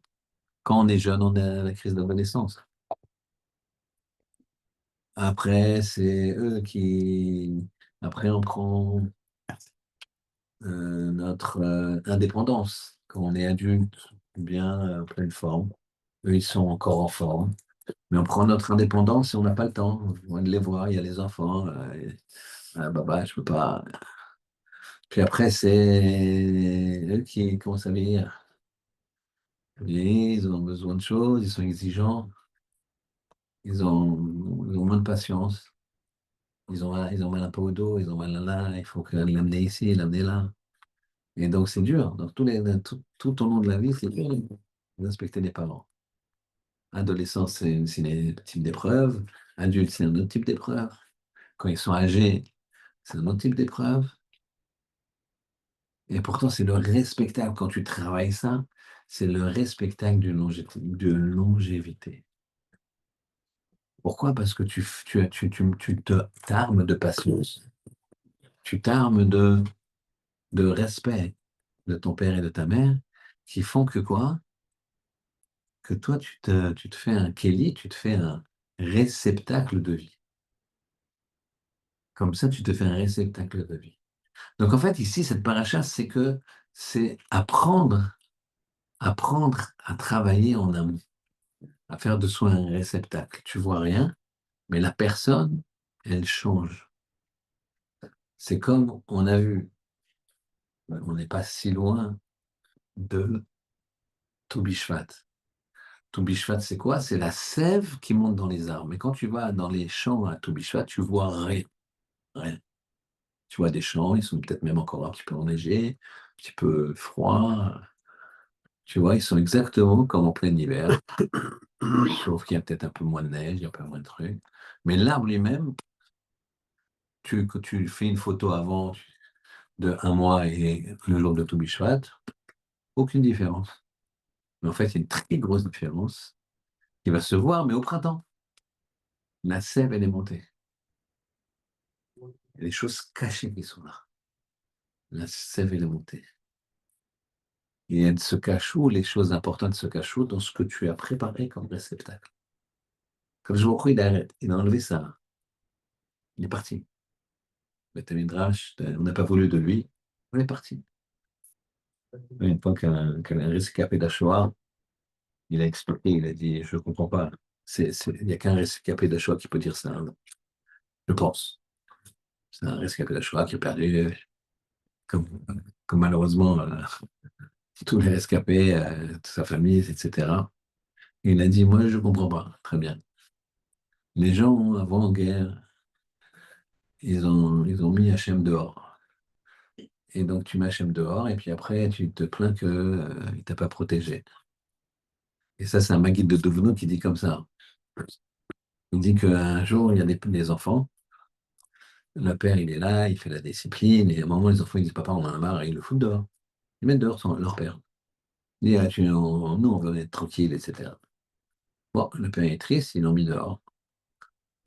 Quand on est jeune, on a la crise d'adolescence. Après, c'est eux qui... Après, on prend notre indépendance. Quand on est adulte, bien en pleine forme. Eux, ils sont encore en forme. Mais on prend notre indépendance et on n'a pas le temps. On de les voir, il y a les enfants. Baba, je peux pas. Puis après, c'est eux qui commencent à vieillir. Ils ont besoin de choses, ils sont exigeants, ils ont moins de patience, ils ont mal un peu au dos, ils ont mal là, il faut l'amener ici, l'amener là. Et donc, c'est dur. Donc, tout au long de la vie, c'est dur de respecter les parents. Adolescence, c'est un type d'épreuve. Adulte, c'est un autre type d'épreuve. Quand ils sont âgés, c'est un autre type d'épreuve. Et pourtant, c'est le respectable. Quand tu travailles ça, c'est le respectable de longévité. Pourquoi? Parce que tu te t'armes de patience. Tu t'armes de respect de ton père et de ta mère qui font que quoi? Que toi, tu te fais un Kelly, tu te fais un réceptacle de vie. Comme ça, tu te fais un réceptacle de vie. Donc, en fait, ici, cette paracha, c'est apprendre à travailler en amont, à faire de soi un réceptacle. Tu vois rien, mais la personne, elle change. C'est comme on a vu, on n'est pas si loin de Toubishvat. Toubishvat, c'est quoi? C'est la sève qui monte dans les arbres. Mais quand tu vas dans les champs à Toubishvat, tu vois rien. Rien. Tu vois des champs, ils sont peut-être même encore un petit peu enneigés, un petit peu froids. Tu vois, ils sont exactement comme en plein hiver, sauf qu'il y a peut-être un peu moins de neige, il y a un peu moins de trucs. Mais l'arbre lui-même, quand tu fais une photo avant de un mois et le jour de Toubishvat, aucune différence. Mais en fait, il y a une très grosse différence qui va se voir, mais au printemps. La sève, elle est montée. Il y a des choses cachées qui sont là. La sève, elle est montée. Et elle se cache où? Les choses importantes se cachent où? Dans ce que tu as préparé comme réceptacle. Comme je vois, il a enlevé ça. Il est parti. Beth Midrash, on n'a pas voulu de lui. On est parti. Une fois qu'un rescapé d'Ashoah, il a expliqué, il a dit, je ne comprends pas. Il n'y a qu'un rescapé d'Ashoah qui peut dire ça, hein, je pense. C'est un rescapé d'Ashoah qui a perdu, comme, comme malheureusement tous les rescapés, toute sa famille, etc. Il a dit, moi, je ne comprends pas. Très bien. Les gens, avant-guerre, ils ont mis Hachem dehors. Et donc, tu mets Hachem dehors, et puis après, tu te plains qu'il ne t'a pas protégé. Et ça, c'est un Maguide de Dovno qui dit comme ça. Il dit qu'un jour, il y a des enfants. Le père, il est là, il fait la discipline, et à un moment, les enfants, ils disent, papa, on en a marre, et ils le foutent dehors. Ils mettent dehors leur père. Il dit, ah, nous, on veut être tranquille, etc. Bon, le père est triste, ils l'ont mis dehors.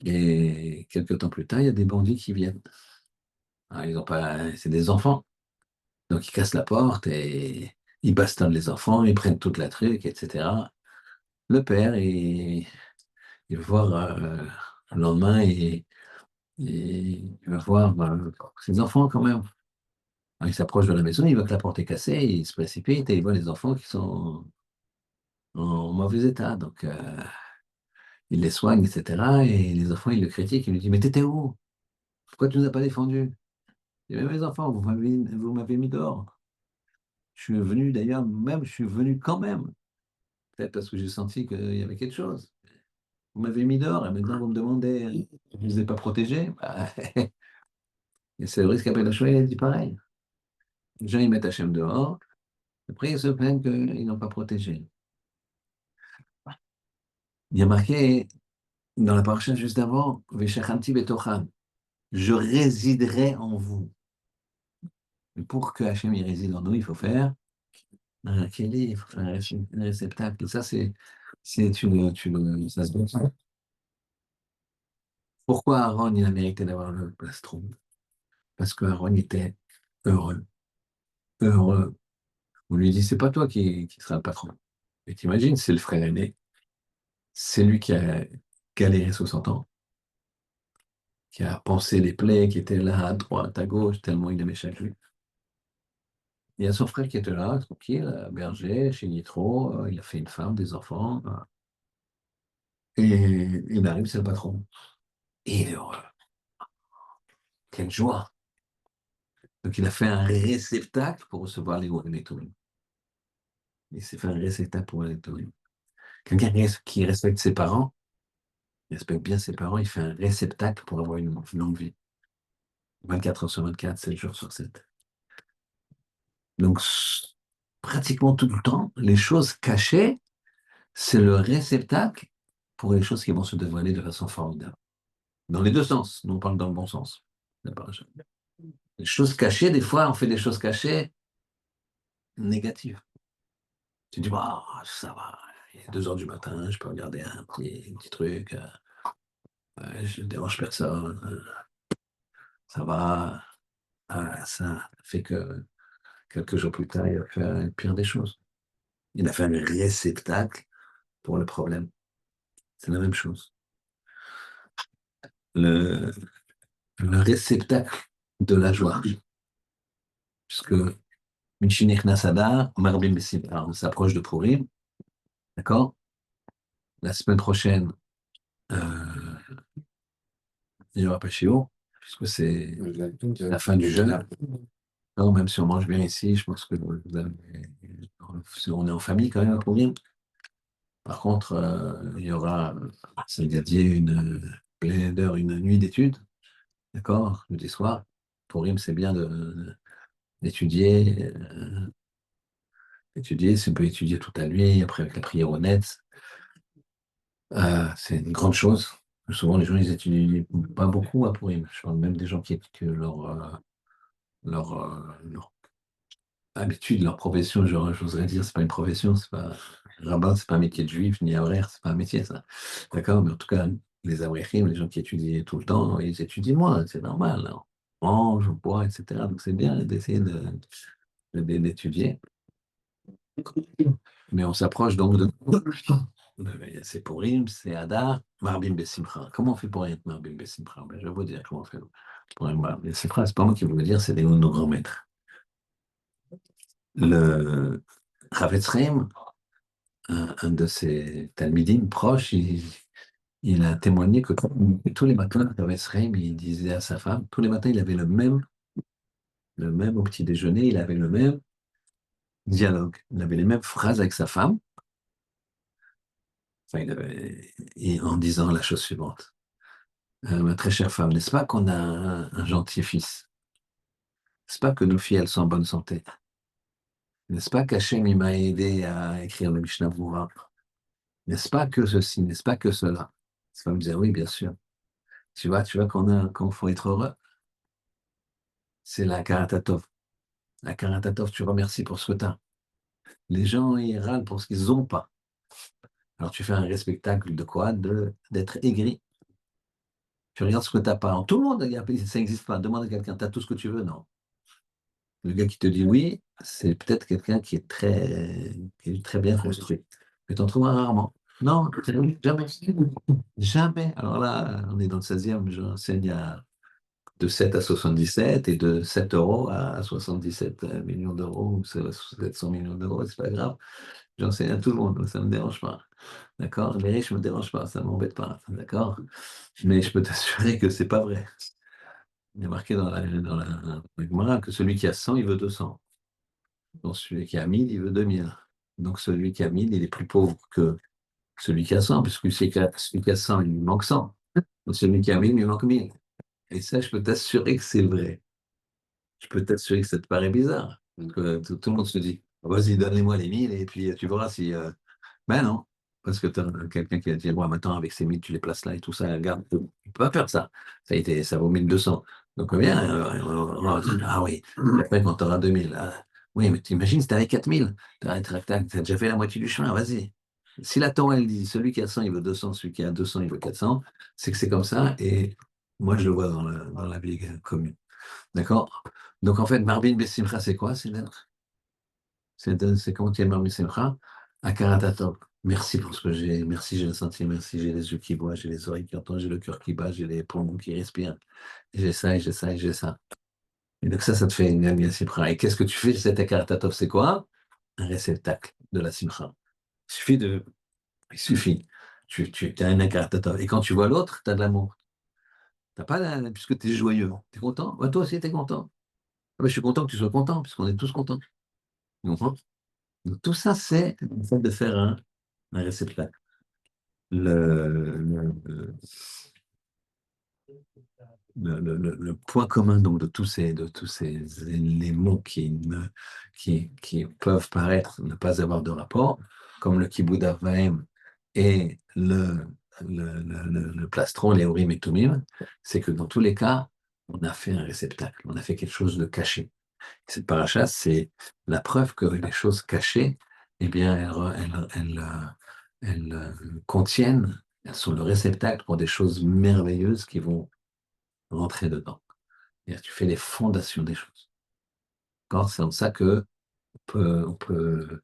Et quelques temps plus tard, il y a des bandits qui viennent. Ah, ils ont pas, c'est des enfants. Donc, ils cassent la porte et ils bastonnent les enfants, ils prennent toute la truc, etc. Le père, il va voir le lendemain et il va voir ses enfants quand même. Alors, il s'approche de la maison, il voit que la porte est cassée, il se précipite et il voit les enfants qui sont en mauvais état. Donc, il les soigne, etc. Et les enfants, ils le critiquent, ils lui disent, mais t'étais où? Pourquoi tu ne nous as pas défendus? Il dit, mais mes enfants, vous m'avez mis dehors. Je suis venu d'ailleurs, même, je suis venu quand même. Peut-être parce que j'ai senti qu'il y avait quelque chose. Vous m'avez mis dehors et maintenant vous me demandez, je ne vous ai pas protégé. Bah, et c'est le risque après la Shoah, il a dit pareil. Les gens, ils mettent Hachem dehors, après ils se plaignent qu'ils n'ont pas protégé. Il y a marqué dans la paracha juste avant, Veshachanti betocham, je résiderai en vous. Mais pour que Hachem y réside en nous, il faut faire un keli, il faut faire un réceptacle. Et ça, ça se voit. Pourquoi Aaron, il a mérité d'avoir le plastron? Parce qu'Aaron était heureux. Heureux. On lui dit, c'est pas toi qui seras le patron. Et t'imagines, c'est le frère aîné. C'est lui qui a galéré 60 ans, qui a pensé les plaies, qui étaient là, à droite, à gauche, tellement il aimait chaque juif. Il y a son frère qui était là, tranquille, berger, chez Nitro, il a fait une femme, des enfants, et il arrive, c'est le patron. Et il est heureux. Quelle joie! Donc il a fait un réceptacle pour recevoir les touristes. Il s'est fait un réceptacle pour les touristes. Quelqu'un qui respecte ses parents, il respecte bien ses parents, il fait un réceptacle pour avoir une longue vie. 24 heures sur 24, 7 jours sur 7. Donc, pratiquement tout le temps, les choses cachées, c'est le réceptacle pour les choses qui vont se dévoiler de façon formidable. Dans les deux sens, nous on parle dans le bon sens. Les choses cachées, des fois, on fait des choses cachées négatives. Tu dis, bah, ça va, il est 2 heures du matin, je peux regarder un petit truc, je ne dérange personne, ça va. Ah, ça fait que quelques jours plus tard, il a fait le pire des choses. Il a fait un réceptacle pour le problème. C'est la même chose. Le, le réceptacle de la joie. Puisque Minchinech Nasada, Marbim Bessimcha, on s'approche de Purim, d'accord? La semaine prochaine, euh, il n'y aura pas Shiur, puisque c'est la fin du jeûne. Non, même si on mange bien ici, je pense que on est en famille quand même à Purim. Par contre, il y aura, ça veut dire une nuit d'études, d'accord, jeudi soir. Purim, c'est bien d'étudier, étudier, si on peut étudier toute la nuit, après avec la prière honnête. C'est une grande chose. Souvent, les gens, ils étudient pas beaucoup à Purim. Je parle même des gens qui étudient leur habitude, leur profession, j'oserais dire, c'est pas une profession, c'est pas rabbin, c'est pas un métier de juif, ni horaire, c'est pas un métier, ça. D'accord? Mais en tout cas, les avrechim, les gens qui étudient tout le temps, ils étudient moins, c'est normal, hein. On mange, on boit, etc. Donc c'est bien d'essayer d'étudier. Mais on s'approche donc de. C'est Purim, c'est Hadar, Marbim Bessimcha. Comment on fait pour être Marbim Bessimcha? Ben, je vais vous dire comment on fait pour être Marbim Bessimcha. C'est pas moi qui vais vous le dire, c'est nos grands maîtres. Le Rav Chaim, un de ses talmidim proches, il a témoigné que tous les matins, Rav Chaim, il disait à sa femme, tous les matins, il avait le même au petit déjeuner, il avait le même dialogue, il avait les mêmes phrases avec sa femme, enfin, en disant la chose suivante. Ma très chère femme, n'est-ce pas qu'on a un gentil fils? N'est-ce pas que nos filles, elles sont en bonne santé? N'est-ce pas qu'Hachem, il m'a aidé à écrire le Mishnah Berurah? N'est-ce pas que ceci, n'est-ce pas que cela? Sa femme me disait, oui, bien sûr. Tu vois qu'on faut être heureux. C'est la karatatov. La karatatov, tu remercies pour ce que tu as. Les gens, ils râlent pour ce qu'ils n'ont pas. Alors tu fais un spectacle de quoi? D'être aigri. Tu regardes ce que tu n'as pas. Alors, tout le monde, ça n'existe pas. Demande à quelqu'un, tu as tout ce que tu veux? Non. Le gars qui te dit oui, c'est peut-être quelqu'un qui est très bien construit. Mais tu en trouveras rarement. Non, jamais. Jamais. Alors là, on est dans le 16e, j'enseigne de 7 à 77 et de 7 euros à 77 millions d'euros ou 700 millions d'euros, c'est pas grave. J'enseigne à tout le monde, ça ne me dérange pas. D'accord? Les riches ne me dérangent pas, ça ne m'embête pas. D'accord? Mais je peux t'assurer que c'est pas vrai. Il y a marqué dans la Gemara que celui qui a 100, il veut 200. Donc celui qui a 1000, il veut 2000. Donc celui qui a 1000, il est plus pauvre que celui qui a 100, puisque celui qui a 100, il lui manque 100. Donc celui qui a 1000, il lui manque 1000. Et ça, je peux t'assurer que c'est vrai. Je peux t'assurer que ça te paraît bizarre. Donc, tout le monde se dit, vas-y, donne-moi les 1000 et puis tu verras si. Ben non, parce que tu as quelqu'un qui a dit, bon, maintenant, avec ces 1000, tu les places là et tout ça, regarde, tu ne peux pas faire ça. Ça vaut 1200. Donc, bien, on va dire, ah oui, et après, quand tu auras 2000, oui, mais t'imagines, si tu avais 4000, tu as déjà fait la moitié du chemin, vas-y. Si la Torah, elle dit, celui qui a 100, il veut 200, celui qui a 200, il veut 400, c'est que c'est comme ça, et moi, je le vois dans la vie commune. D'accord? Donc, en fait, Marbin Bessimcha, c'est quoi? C'est comment tu es Marbin Bessimcha? Akaratatov. Merci pour ce que j'ai. Merci, j'ai le senti. Merci, j'ai les yeux qui voient, j'ai les oreilles qui entendent, j'ai le cœur qui bat, j'ai les poumons qui respirent. J'ai ça, et j'ai ça, et j'ai ça. Et donc, ça te fait une Marbin Bessimcha. Et qu'est-ce que tu fais de cet Akaratatov? C'est quoi? Un réceptacle de la Simcha. Il suffit de. Il suffit. Tu as un Akaratatov. Et quand tu vois l'autre, tu as de l'amour. T'as pas puisque tu es joyeux. Tu es content? Ouais, toi aussi, tu es content. Ah ben, je suis content que tu sois content, puisqu'on est tous contents. Tu comprends? Donc, tout ça, c'est le fait de faire un réceptacle. Le, le point commun donc, de tous ces éléments qui peuvent paraître ne pas avoir de rapport, comme le kiboud avaim et le plastron, les urim et tumim, c'est que dans tous les cas, on a fait un réceptacle, on a fait quelque chose de caché. Cette paracha, c'est la preuve que les choses cachées, eh bien, elles contiennent, elles sont le réceptacle pour des choses merveilleuses qui vont rentrer dedans. C'est-à-dire, tu fais les fondations des choses. D'accord. C'est comme ça que on peut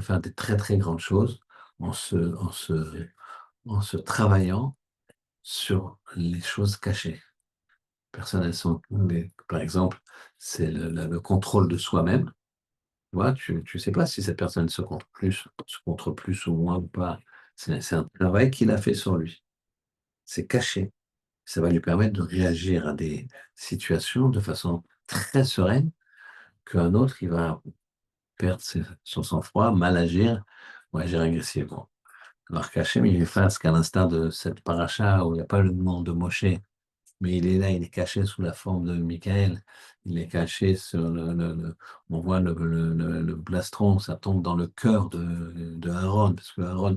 faire des très très grandes choses en se travaillant sur les choses cachées. Personne, elles sont, par exemple, c'est le contrôle de soi-même. Tu vois, tu sais pas si cette personne se contre plus ou moins ou pas. C'est un travail qu'il a fait sur lui. C'est caché. Ça va lui permettre de réagir à des situations de façon très sereine qu'un autre, il va perdre son sang-froid, mal agir, ou agir agressivement. Alors qu'Hachem, il est face qu'à l'instar de cette paracha où il n'y a pas le nom de Moshe, mais il est là, il est caché sous la forme de Michael, il est caché sur on voit le plastron, ça tombe dans le cœur de Aaron, parce que Aaron,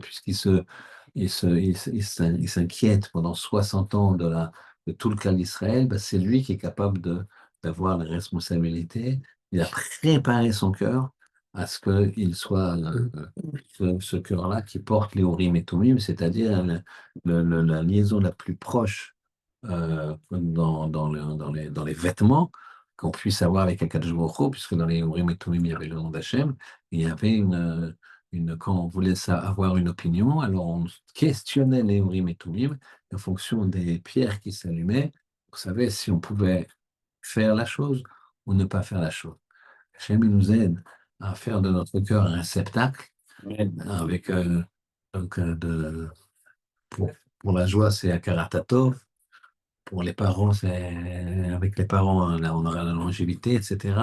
il s'inquiète pendant 60 ans de tout le clan d'Israël, ben, c'est lui qui est capable d'avoir la responsabilité, il a préparé son cœur à ce qu'il soit ce cœur-là qui porte les Urim et Tumim, c'est-à-dire la liaison la plus proche dans les vêtements qu'on puisse avoir avec Akadosh Baruch Hu, puisque dans les Urim et Tumim, il y avait le nom d'Hachem, il y avait quand on voulait avoir une opinion, alors on questionnait les Urim et Tumim en fonction des pierres qui s'allumaient, pour savoir si on pouvait faire la chose ou ne pas faire la chose. Hachem, il nous aide à faire de notre cœur un réceptacle avec donc, pour, pour la joie, c'est Akaratatov. Pour les parents, avec les parents, là, on aura la longévité, etc.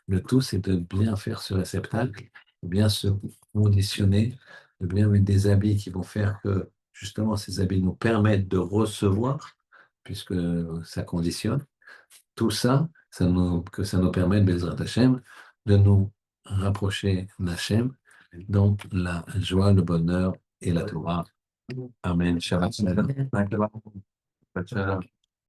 Le tout, c'est de bien faire ce réceptacle, de bien se conditionner, de bien mettre des habits qui vont faire que, justement, ces habits nous permettent de recevoir, puisque ça conditionne. Tout ça, que ça nous permette, Bezrat Hashem, de nous rapprocher d'Hachem dans la joie, le bonheur et la Torah. Amen. Shabbat shalom.